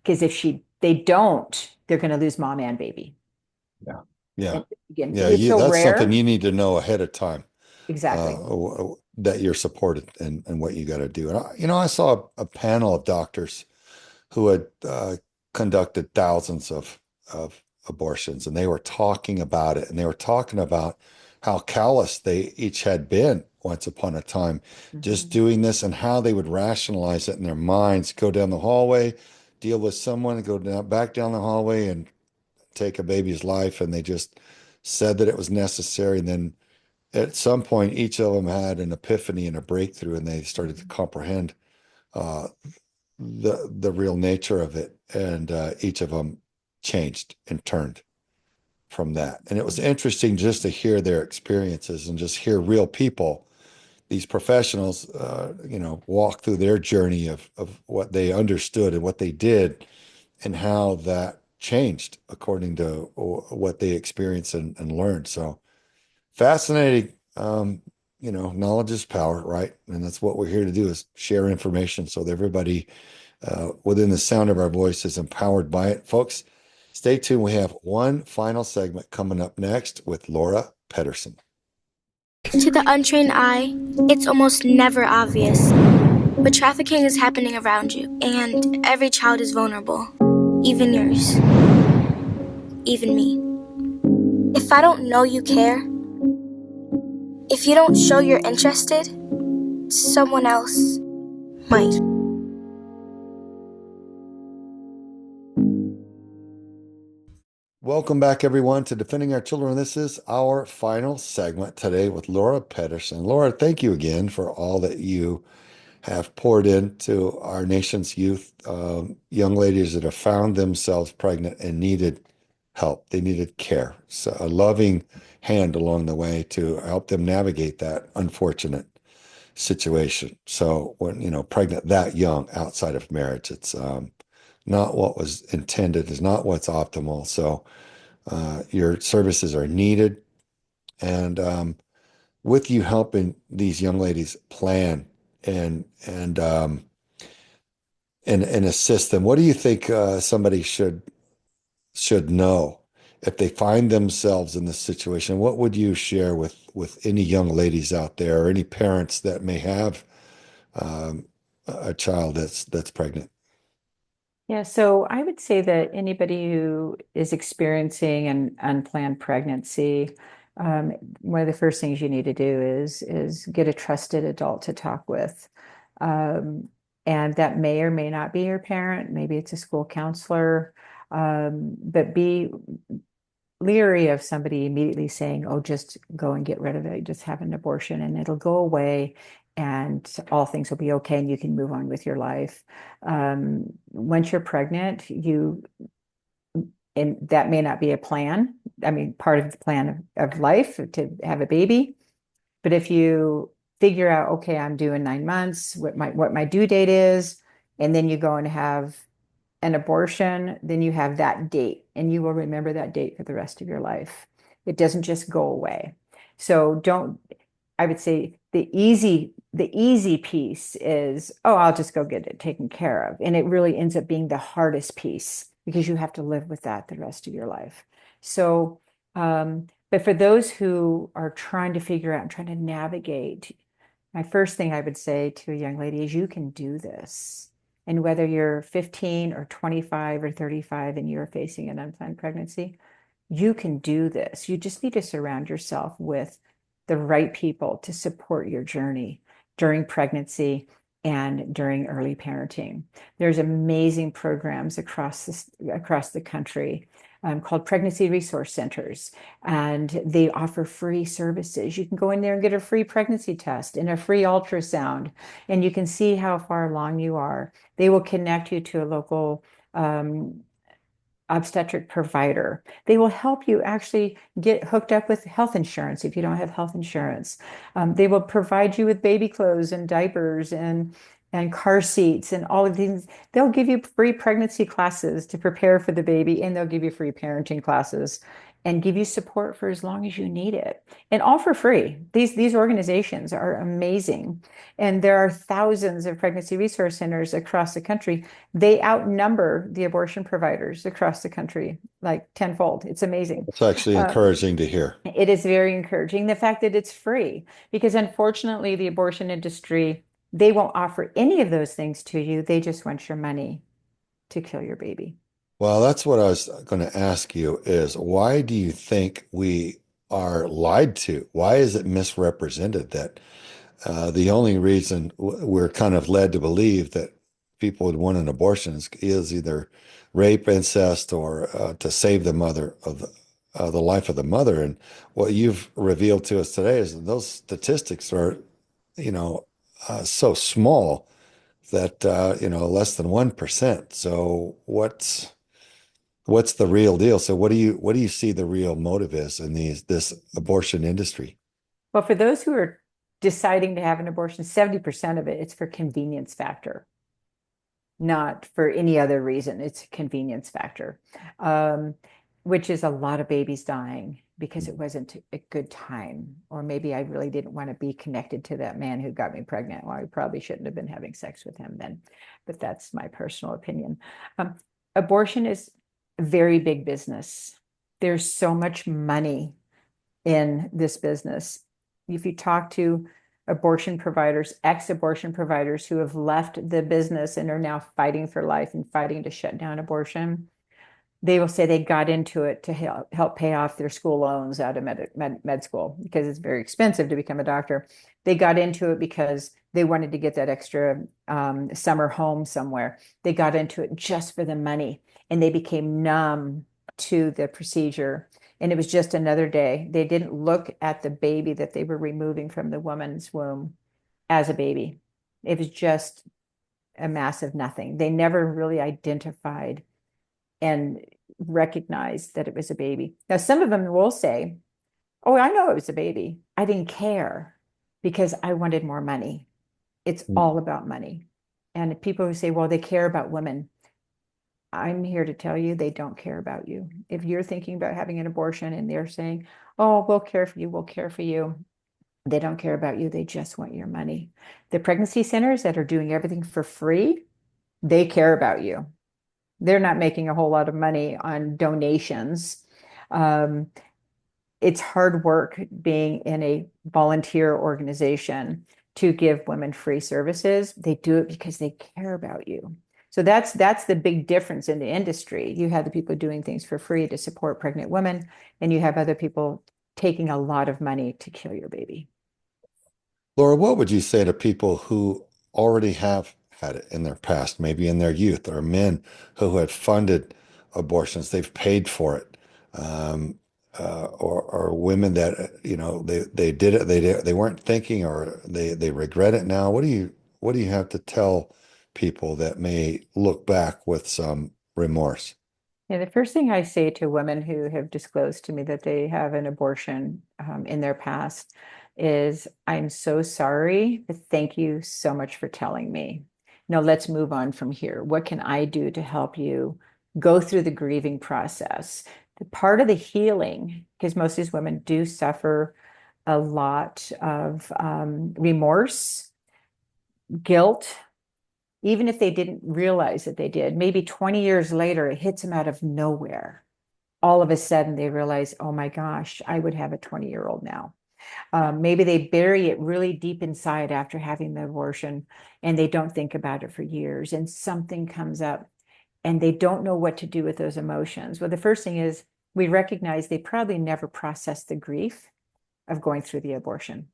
Because if they don't, they're going to lose mom and baby. Yeah. Yeah. And again, Yeah. it's so That's rare. something you need to know ahead of time. Exactly. That you're supported and what you got to do. And I saw a panel of doctors who had conducted thousands of abortions, and they were talking about it, and they were talking about how callous they each had been once upon a time, just doing this, and how they would rationalize it in their minds, go down the hallway, deal with someone, go back down the hallway and take a baby's life. And they just said that it was necessary. And then at some point, each of them had an epiphany and a breakthrough, and they started to comprehend the real nature of it. And each of them changed and turned from that. And it was interesting just to hear their experiences and just hear real people, these professionals, walk through their journey of what they understood and what they did and how that changed according to what they experienced and learned. So fascinating. Knowledge is power, right? And that's what we're here to do, is share information so that everybody within the sound of our voice is empowered by it. Folks, stay tuned. We have one final segment coming up next with Laura Pedersen. To the untrained eye, it's almost never obvious, but trafficking is happening around you, and every child is vulnerable, even yours, even me. If I don't know you care, if you don't show you're interested, someone else might. Welcome back, everyone, to Defending Our Children. This is our final segment today with Laura Pedersen. Laura, thank you again for all that you have poured into our nation's youth, young ladies that have found themselves pregnant and needed help. They needed care. So a loving hand along the way to help them navigate that unfortunate situation. So when, pregnant that young outside of marriage, it's not what was intended, is not what's optimal. So your services are needed. And with you helping these young ladies plan and assist them, what do you think somebody should know if they find themselves in this situation? What would you share with any young ladies out there, or any parents that may have a child that's pregnant? Yeah, so I would say that anybody who is experiencing an unplanned pregnancy, one of the first things you need to do is get a trusted adult to talk with. And that may or may not be your parent. Maybe it's a school counselor. But be leery of somebody immediately saying, oh, just go and get rid of it, just have an abortion and it'll go away and all things will be okay and you can move on with your life. Once you're pregnant, and that may not be a plan. I mean, part of the plan of life to have a baby. But if you figure out, okay, I'm due in 9 months, what my due date is, and then you go and have an abortion, then you have that date and you will remember that date for the rest of your life. It doesn't just go away. So I would say the easy piece is, oh, I'll just go get it taken care of. And it really ends up being the hardest piece because you have to live with that the rest of your life. So, but for those who are trying to figure out and trying to navigate, my first thing I would say to a young lady is you can do this. And whether you're 15 or 25 or 35 and you're facing an unplanned pregnancy, you can do this. You just need to surround yourself with the right people to support your journey during pregnancy and during early parenting. There's amazing programs across the country called pregnancy resource centers, and they offer free services. You can go in there and get a free pregnancy test and a free ultrasound, and you can see how far along you are. They will connect you to a local obstetric provider. They will help you actually get hooked up with health insurance if you don't have health insurance. They will provide you with baby clothes and diapers and car seats and all of these. They'll give you free pregnancy classes to prepare for the baby, and they'll give you free parenting classes and give you support for as long as you need it, and all for free. These organizations are amazing, and there are thousands of pregnancy resource centers across the country. They outnumber the abortion providers across the country like tenfold. It's amazing. It's actually encouraging to hear. It is very encouraging, the fact that it's free, because unfortunately the abortion industry, they won't offer any of those things to you. They just want your money to kill your baby. Well, that's what I was going to ask you is why do you think we are lied to? Why is it misrepresented that the only reason we're kind of led to believe that people would want an abortion is either rape, incest, or to save the mother of the life of the mother? And what you've revealed to us today is that those statistics are, so small that less than 1%. So what's the real deal? So what do you see the real motive is in this abortion industry? Well, for those who are deciding to have an abortion, 70% of it's for convenience factor, not for any other reason. It's a convenience factor, which is a lot of babies dying because it wasn't a good time, or maybe I really didn't want to be connected to that man who got me pregnant. Well, I probably shouldn't have been having sex with him then, but that's my personal opinion. Abortion is a very big business. There's so much money in this business. If you talk to abortion providers, ex-abortion providers who have left the business and are now fighting for life and fighting to shut down abortion, they will say they got into it to help pay off their school loans out of med school because it's very expensive to become a doctor. They got into it because they wanted to get that extra summer home somewhere. They got into it just for the money, and they became numb to the procedure. And it was just another day. They didn't look at the baby that they were removing from the woman's womb as a baby. It was just a massive nothing. They never really identified and recognized that it was a baby. Now, some of them will say, oh, I know it was a baby. I didn't care because I wanted more money. It's all about money. And people who say, well, they care about women, I'm here to tell you they don't care about you. If you're thinking about having an abortion and they're saying, oh, we'll care for you, we'll care for you, they don't care about you. They just want your money. The pregnancy centers that are doing everything for free, they care about you. They're not making a whole lot of money on donations. It's hard work being in a volunteer organization to give women free services. They do it because they care about you. So that's the big difference in the industry. You have the people doing things for free to support pregnant women, and you have other people taking a lot of money to kill your baby. Laura, what would you say to people who already have had it in their past, maybe in their youth, or men who had funded abortions, they've paid for it, or women that they did it, they weren't thinking, or they regret it now? What do you have to tell people that may look back with some remorse? Yeah, the first thing I say to women who have disclosed to me that they have an abortion in their past is, I'm so sorry, but thank you so much for telling me. Now let's move on from here. What can I do to help you go through the grieving process? The part of the healing, because most of these women do suffer a lot of remorse, guilt, even if they didn't realize that they did. Maybe 20 years later, it hits them out of nowhere. All of a sudden, they realize, oh my gosh, I would have a 20-year-old now. Maybe they bury it really deep inside after having the abortion, and they don't think about it for years, and something comes up, and they don't know what to do with those emotions. Well, the first thing is we recognize they probably never processed the grief of going through the abortion.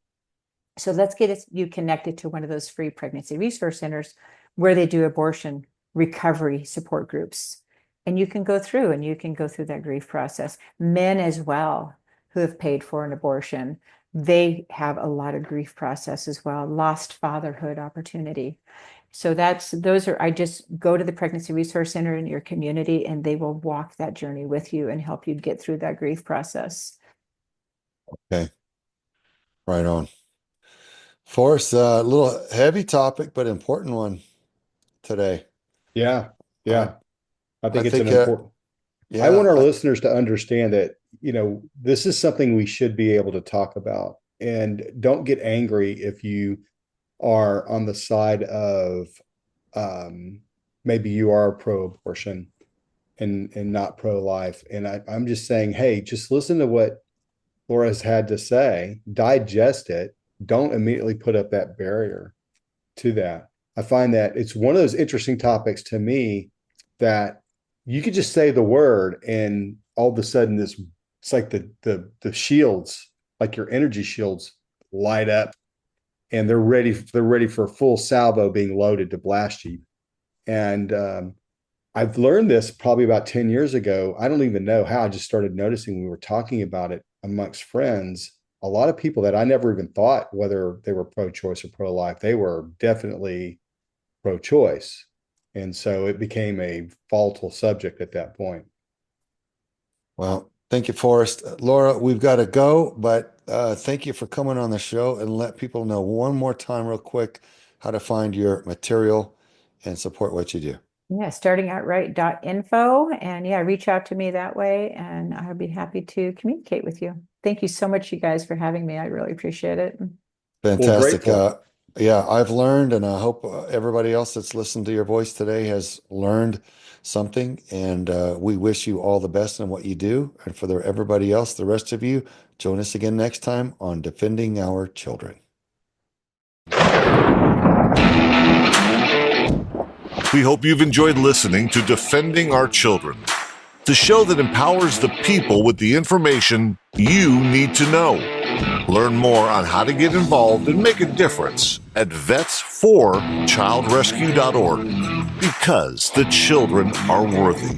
So let's get you connected to one of those free pregnancy resource centers where they do abortion recovery support groups. And you can go through that grief process. Men as well who have paid for an abortion, they have a lot of grief process as well, lost fatherhood opportunity. So I just go to the Pregnancy Resource Center in your community, and they will walk that journey with you and help you get through that grief process. Okay. Right on. Forrest, a little heavy topic, but important one today. Yeah. Yeah. I think I it's think, an important. yeah, I want our listeners to understand that, this is something we should be able to talk about, and don't get angry if you are on the side of, maybe you are pro-abortion and not pro-life. And I'm just saying, hey, just listen to what Laura's had to say, digest it. Don't immediately put up that barrier to that. I find that it's one of those interesting topics to me that you could just say the word, and all of a sudden it's like the shields, like your energy shields, light up, and they're ready for a full salvo being loaded to blast you. And I've learned this probably about 10 years ago. I don't even know how. I just started noticing when we were talking about it amongst friends, a lot of people that I never even thought whether they were pro-choice or pro-life, they were definitely pro-choice. And so it became a volatile subject at that point. Well, thank you, Forrest. Laura, we've got to go, but thank you for coming on the show, and let people know one more time real quick how to find your material and support what you do. Yeah, startingoutright.info. And yeah, reach out to me that way, and I'll be happy to communicate with you. Thank you so much, you guys, for having me. I really appreciate it. Fantastic. Well, yeah, I've learned, and I hope everybody else that's listened to your voice today has learned something. And we wish you all the best in what you do. And for everybody else, the rest of you, join us again next time on Defending Our Children. We hope you've enjoyed listening to Defending Our Children, the show that empowers the people with the information you need to know. Learn more on how to get involved and make a difference at vetsforchildrescue.org, because the children are worthy.